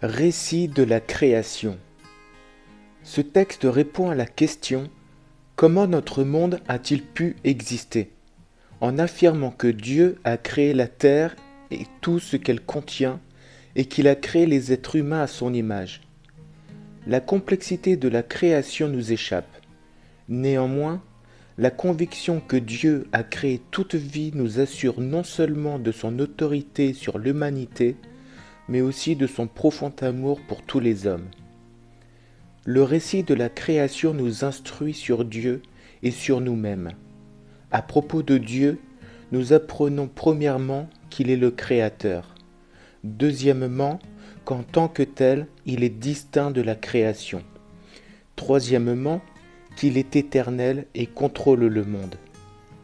Récit de la création. Ce texte répond à la question: comment notre monde a-t-il pu exister? En affirmant que Dieu a créé la terre et tout ce qu'elle contient, et qu'il a créé les êtres humains à son image. La complexité de la création nous échappe. Néanmoins, la conviction que Dieu a créé toute vie nous assure non seulement de son autorité sur l'humanité, mais aussi de son profond amour pour tous les hommes. Le récit de la création nous instruit sur Dieu et sur nous-mêmes. À propos de Dieu, nous apprenons premièrement qu'il est le Créateur. Deuxièmement, qu'en tant que tel, il est distinct de la création. Troisièmement, qu'il est éternel et contrôle le monde.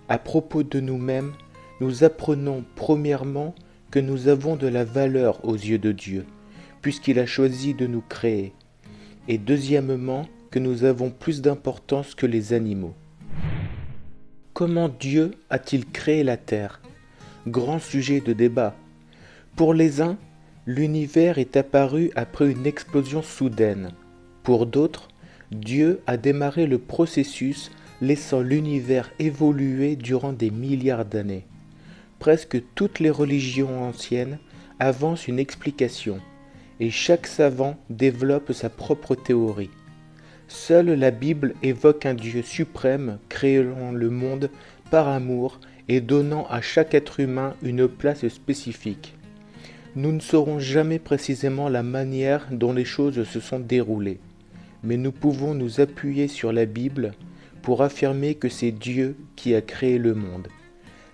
À propos de nous-mêmes, nous apprenons premièrement que nous avons de la valeur aux yeux de Dieu, puisqu'il a choisi de nous créer. Et deuxièmement, que nous avons plus d'importance que les animaux. Comment Dieu a-t-il créé la terre? Grand sujet de débat. Pour les uns, l'univers est apparu après une explosion soudaine. Pour d'autres, Dieu a démarré le processus laissant l'univers évoluer durant des milliards d'années. Presque toutes les religions anciennes avancent une explication, et chaque savant développe sa propre théorie. Seule la Bible évoque un Dieu suprême créant le monde par amour et donnant à chaque être humain une place spécifique. Nous ne saurons jamais précisément la manière dont les choses se sont déroulées, mais nous pouvons nous appuyer sur la Bible pour affirmer que c'est Dieu qui a créé le monde.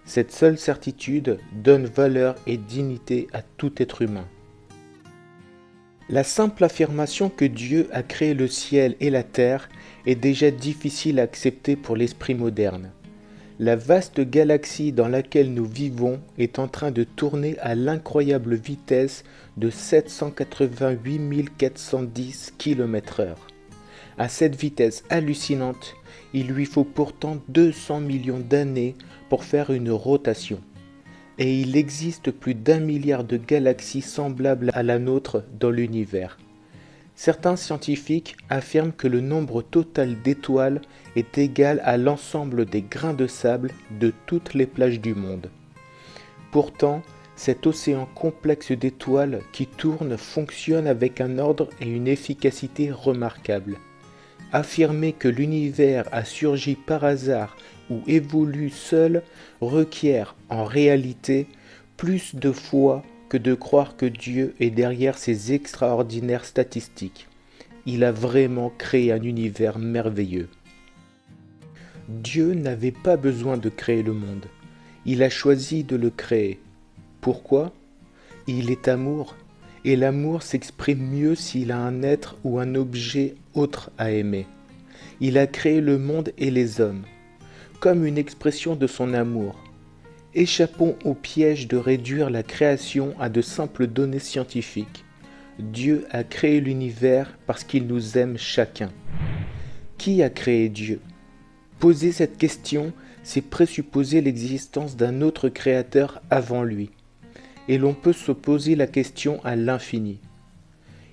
Cette seule certitude donne valeur et dignité à tout être humain. La simple affirmation que Dieu a créé le ciel et la terre est déjà difficile à accepter pour l'esprit moderne. La vaste galaxie dans laquelle nous vivons est en train de tourner à l'incroyable vitesse de 788 410 km/h. À cette vitesse hallucinante, il lui faut pourtant 200 millions d'années pour faire une rotation. Et il existe plus d'1 milliard de galaxies semblables à la nôtre dans l'univers. Certains scientifiques affirment que le nombre total d'étoiles est égal à l'ensemble des grains de sable de toutes les plages du monde. Pourtant, cet océan complexe d'étoiles qui tourne fonctionne avec un ordre et une efficacité remarquables. Affirmer que l'univers a surgi par hasard ou évolue seul requiert en réalité plus de foi que de croire que Dieu est derrière ces extraordinaires statistiques. Il a vraiment créé un univers merveilleux. Dieu n'avait pas besoin de créer le monde. Il a choisi de le créer. Pourquoi? Il est amour, et l'amour s'exprime mieux s'il a un être ou un objet autre à aimer. Il a créé le monde et les hommes, comme une expression de son amour. Échappons au piège de réduire la création à de simples données scientifiques. Dieu a créé l'univers parce qu'il nous aime chacun. Qui a créé Dieu? Poser cette question, c'est présupposer l'existence d'un autre créateur avant lui. Et l'on peut se poser la question à l'infini.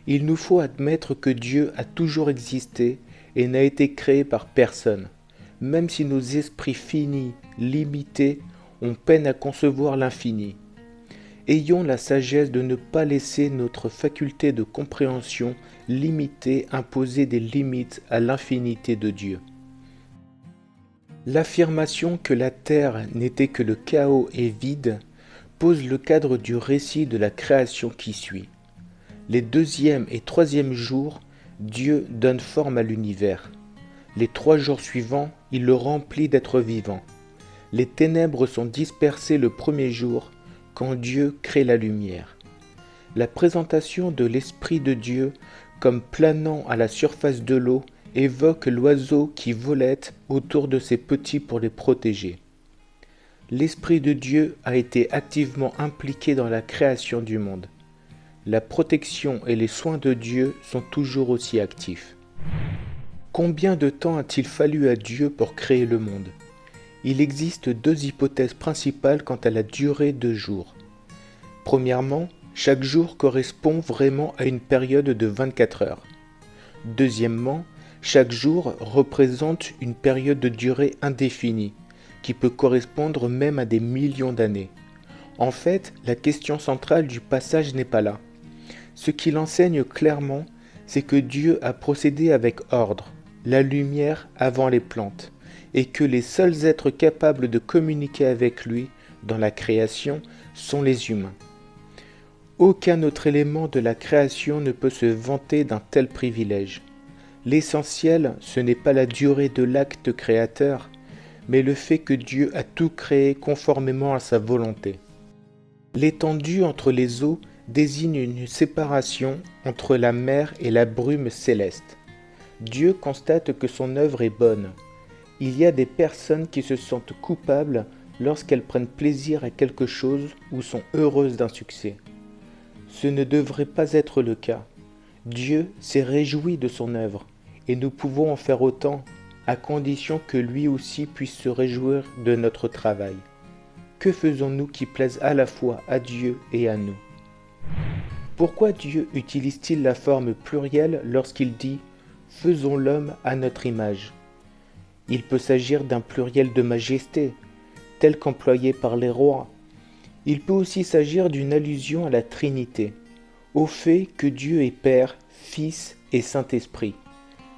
Il nous faut admettre que Dieu a toujours existé et n'a été créé par personne, même si nos esprits finis, limités, ont peine à concevoir l'infini. Ayons la sagesse de ne pas laisser notre faculté de compréhension limitée imposer des limites à l'infinité de Dieu. L'affirmation que la terre n'était que le chaos et vide pose le cadre du récit de la création qui suit. Les deuxième et troisième jours, Dieu donne forme à l'univers. Les 3 jours suivants, il le remplit d'êtres vivants. Les ténèbres sont dispersées le premier jour, quand Dieu crée la lumière. La présentation de l'Esprit de Dieu comme planant à la surface de l'eau évoque l'oiseau qui volette autour de ses petits pour les protéger. L'Esprit de Dieu a été activement impliqué dans la création du monde. La protection et les soins de Dieu sont toujours aussi actifs. Combien de temps a-t-il fallu à Dieu pour créer le monde? Il existe 2 hypothèses principales quant à la durée de jours. Premièrement, Chaque jour correspond vraiment à une période de 24 heures. Deuxièmement, chaque jour représente une période de durée indéfinie, qui peut correspondre même à des millions d'années. En fait, la question centrale du passage n'est pas là. Ce qu'il enseigne clairement, c'est que Dieu a procédé avec ordre, la lumière avant les plantes, et que les seuls êtres capables de communiquer avec lui dans la création sont les humains. Aucun autre élément de la création ne peut se vanter d'un tel privilège. L'essentiel, ce n'est pas la durée de l'acte créateur, mais le fait que Dieu a tout créé conformément à sa volonté. L'étendue entre les eaux désigne une séparation entre la mer et la brume céleste. Dieu constate que son œuvre est bonne. Il y a des personnes qui se sentent coupables lorsqu'elles prennent plaisir à quelque chose ou sont heureuses d'un succès. Ce ne devrait pas être le cas. Dieu s'est réjoui de son œuvre, et nous pouvons en faire autant, à condition que lui aussi puisse se réjouir de notre travail. Que faisons-nous qui plaise à la fois à Dieu et à nous? Pourquoi Dieu utilise-t-il la forme plurielle lorsqu'il dit « Faisons l'homme à notre image » ? Il peut s'agir d'un pluriel de majesté, tel qu'employé par les rois. Il peut aussi s'agir d'une allusion à la Trinité, au fait que Dieu est Père, Fils et Saint-Esprit.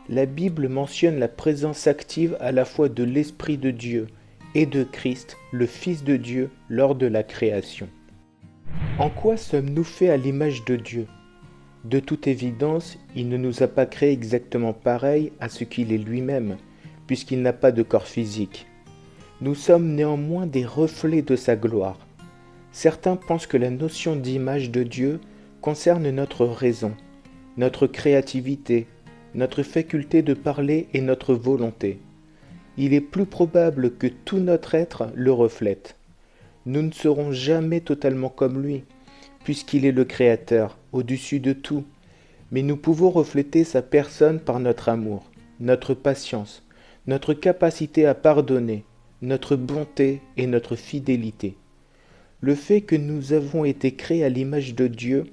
La Bible mentionne la présence active à la fois de l'Esprit de Dieu et de Christ, le Fils de Dieu, lors de la création. En quoi sommes-nous faits à l'image de Dieu ? De toute évidence, il ne nous a pas créés exactement pareils à ce qu'il est lui-même, puisqu'il n'a pas de corps physique. Nous sommes néanmoins des reflets de sa gloire. Certains pensent que la notion d'image de Dieu concerne notre raison, notre créativité, notre faculté de parler et notre volonté. Il est plus probable que tout notre être le reflète. Nous ne serons jamais totalement comme lui, puisqu'il est le Créateur, au-dessus de tout, mais nous pouvons refléter sa personne par notre amour, notre patience, notre capacité à pardonner, notre bonté et notre fidélité. Le fait que nous avons été créés à l'image de Dieu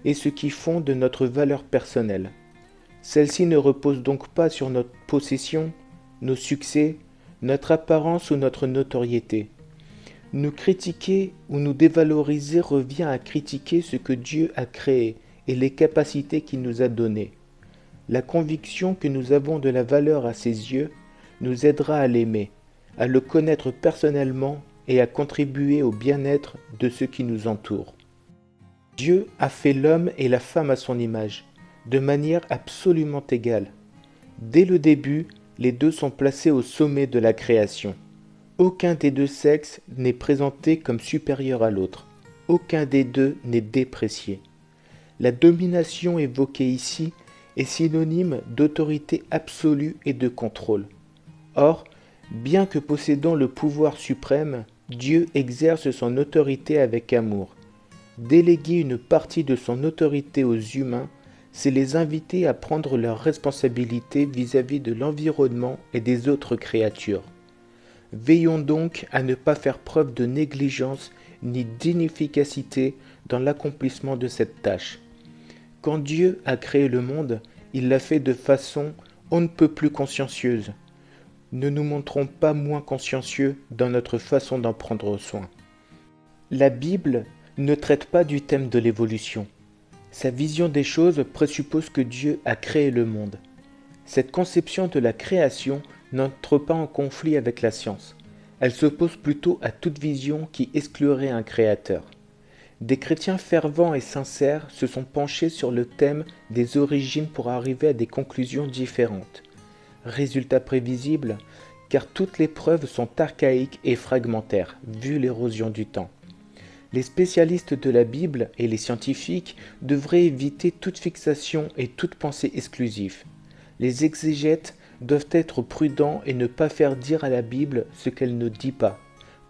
est ce qui fonde notre valeur personnelle. Celle-ci ne repose donc pas sur notre possession, nos succès, notre apparence ou notre notoriété. Nous critiquer ou nous dévaloriser revient à critiquer ce que Dieu a créé et les capacités qu'il nous a données. La conviction que nous avons de la valeur à ses yeux nous aidera à l'aimer, à le connaître personnellement et à contribuer au bien-être de ceux qui nous entourent. Dieu a fait l'homme et la femme à son image, de manière absolument égale. Dès le début, les deux sont placés au sommet de la création. Aucun des deux sexes n'est présenté comme supérieur à l'autre. Aucun des deux n'est déprécié. La domination évoquée ici est synonyme d'autorité absolue et de contrôle. Or, bien que possédant le pouvoir suprême, Dieu exerce son autorité avec amour. Déléguer une partie de son autorité aux humains, c'est les inviter à prendre leurs responsabilités vis-à-vis de l'environnement et des autres créatures. Veillons donc à ne pas faire preuve de négligence ni d'inefficacité dans l'accomplissement de cette tâche. Quand Dieu a créé le monde, il l'a fait de façon on ne peut plus consciencieuse. Ne nous montrons pas moins consciencieux dans notre façon d'en prendre soin. La Bible ne traite pas du thème de l'évolution. Sa vision des choses présuppose que Dieu a créé le monde. Cette conception de la création n'entre pas en conflit avec la science. Elle s'oppose plutôt à toute vision qui exclurait un créateur. Des chrétiens fervents et sincères se sont penchés sur le thème des origines pour arriver à des conclusions différentes. Résultat prévisible, car toutes les preuves sont archaïques et fragmentaires, vu l'érosion du temps. Les spécialistes de la Bible et les scientifiques devraient éviter toute fixation et toute pensée exclusive. Les exégètes doivent être prudents et ne pas faire dire à la Bible ce qu'elle ne dit pas.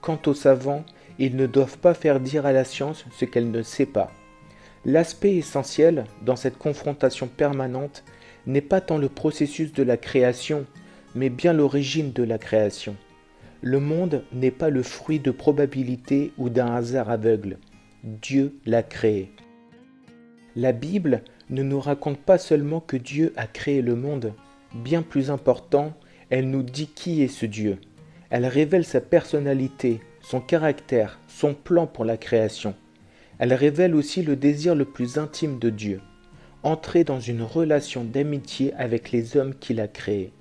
Quant aux savants, ils ne doivent pas faire dire à la science ce qu'elle ne sait pas. L'aspect essentiel dans cette confrontation permanente n'est pas tant le processus de la création, mais bien l'origine de la création. Le monde n'est pas le fruit de probabilités ou d'un hasard aveugle. Dieu l'a créé. La Bible ne nous raconte pas seulement que Dieu a créé le monde. Bien plus important, elle nous dit qui est ce Dieu. Elle révèle sa personnalité, son caractère, son plan pour la création. Elle révèle aussi le désir le plus intime de Dieu, entrer dans une relation d'amitié avec les hommes qu'il a créés.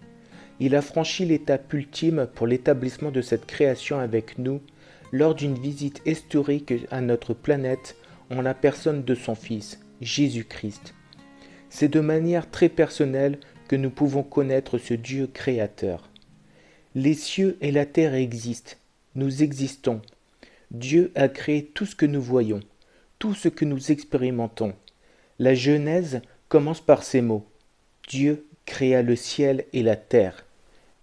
Il a franchi l'étape ultime pour l'établissement de cette création avec nous lors d'une visite historique à notre planète en la personne de son Fils, Jésus-Christ. C'est de manière très personnelle que nous pouvons connaître ce Dieu créateur. Les cieux et la terre existent, nous existons. Dieu a créé tout ce que nous voyons, tout ce que nous expérimentons. La Genèse commence par ces mots. Dieu créa le ciel et la terre.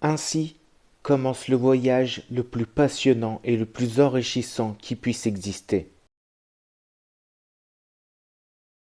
Ainsi commence le voyage le plus passionnant et le plus enrichissant qui puisse exister.